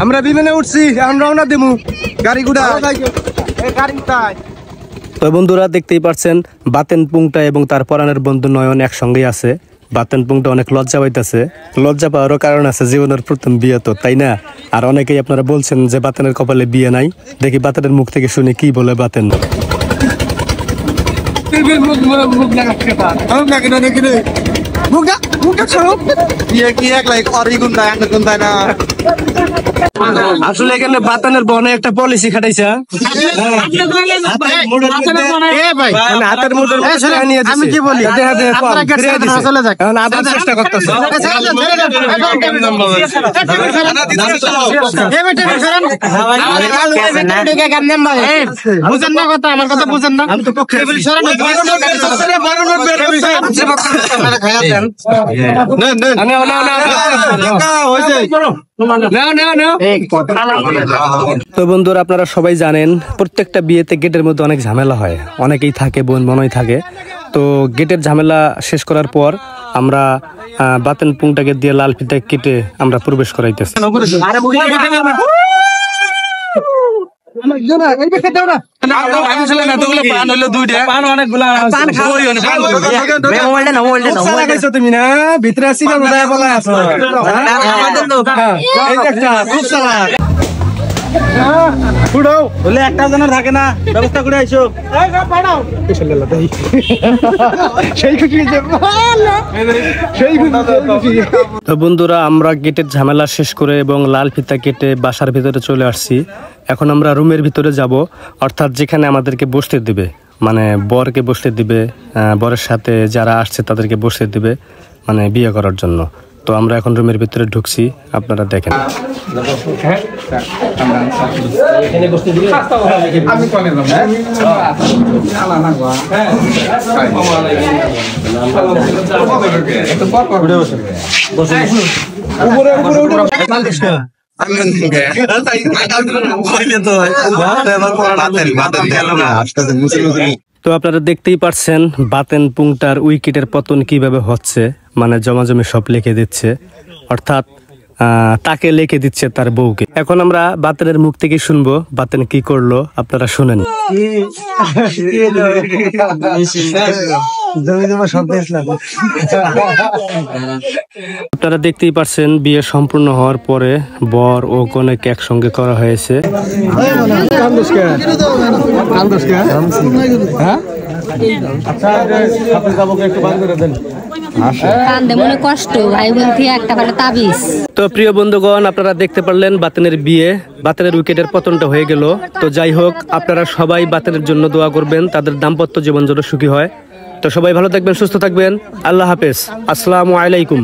আমরা বিমানে উঠছি, আমরা রওনা দেবো। গাড়ি গুড়া তো বন্ধুরা দেখতেই পাচ্ছেন বাতেন পুংটা এবং তার পরাণের বন্ধু নয়ন একসঙ্গেই আছে। বাতেন পুংটা অনেক লজ্জা পাইতেছে, লজ্জা পাওয়ারও কারণ আছে, জীবনের প্রথম বিয়ে তো, তাই না? আর অনেকেই আপনারা বলছেন যে বাতেনের কপালে বিয়ে নাই। দেখি বাতেনের মুখ থেকে শুনে কি বলে বাতেন। আসলে এখানে বাতানের বনে একটা পলিসি খাটাইছে। আমি কি বলি, চেষ্টা করতেছে। বুঝেন না কথা, আমার কথা বুঝেন না। আমি তো পক্ষে তো বন্ধুরা আপনারা সবাই জানেন প্রত্যেকটা বিয়েতে গেটের মধ্যে অনেক ঝামেলা হয়, অনেকেই থাকে, বোন মনই থাকে। তো গেটের ঝামেলা শেষ করার পর আমরা বাতেন পুংটাকে দিয়ে লাল ফিতা কেটে আমরা প্রবেশ করাইতেছি। তুমি না ভিতরে আসি একটা জনের থাকে না, ব্যবস্থা করে আইসো। তো বন্ধুরা আমরা গেটের ঝামেলা শেষ করে এবং লাল ফিতা কেটে বাসার ভিতরে চলে আসছি। এখন আমরা রুমের ভিতরে যাব, অর্থাৎ যেখানে আমাদেরকে বসতে দিবে, মানে বরকে বসতে দিবে, বরের সাথে যারা আসছে তাদেরকে বসতে দিবে, মানে বিয়ে করার জন্য। তো আমরা এখন রুমের ভিতরে ঢুকছি, আপনারা দেখেন। তো আপনারা দেখতেই পাচ্ছেন বাতেন পুংটার উইকেটের পতন কিভাবে হচ্ছে, মানে জমাজমি সব লিখে দিচ্ছে, অর্থাৎ তাকে লিখে দিচ্ছে তার বউকে। এখন আমরা বাতেনের মুখ থেকে শুনবো বাতেন কি করলো, আপনারা শুনেন। আপনারা দেখতেই পাচ্ছেন বিয়ে সম্পূর্ণ হওয়ার পরে বর ও কনেকে একসঙ্গে করা হয়েছে। তো প্রিয় বন্ধুগণ আপনারা দেখতে পারলেন বাতেনের বিয়ে, বাতেনের উইকেটের পতনটা হয়ে গেল। তো যাই হোক, আপনারা সবাই বাতেনের জন্য দোয়া করবেন, তাদের দাম্পত্য জীবন যেন সুখী হয়। তো সবাই ভালো থাকবেন, সুস্থ থাকবেন, আল্লাহ হাফেজ, আসসালামু আলাইকুম।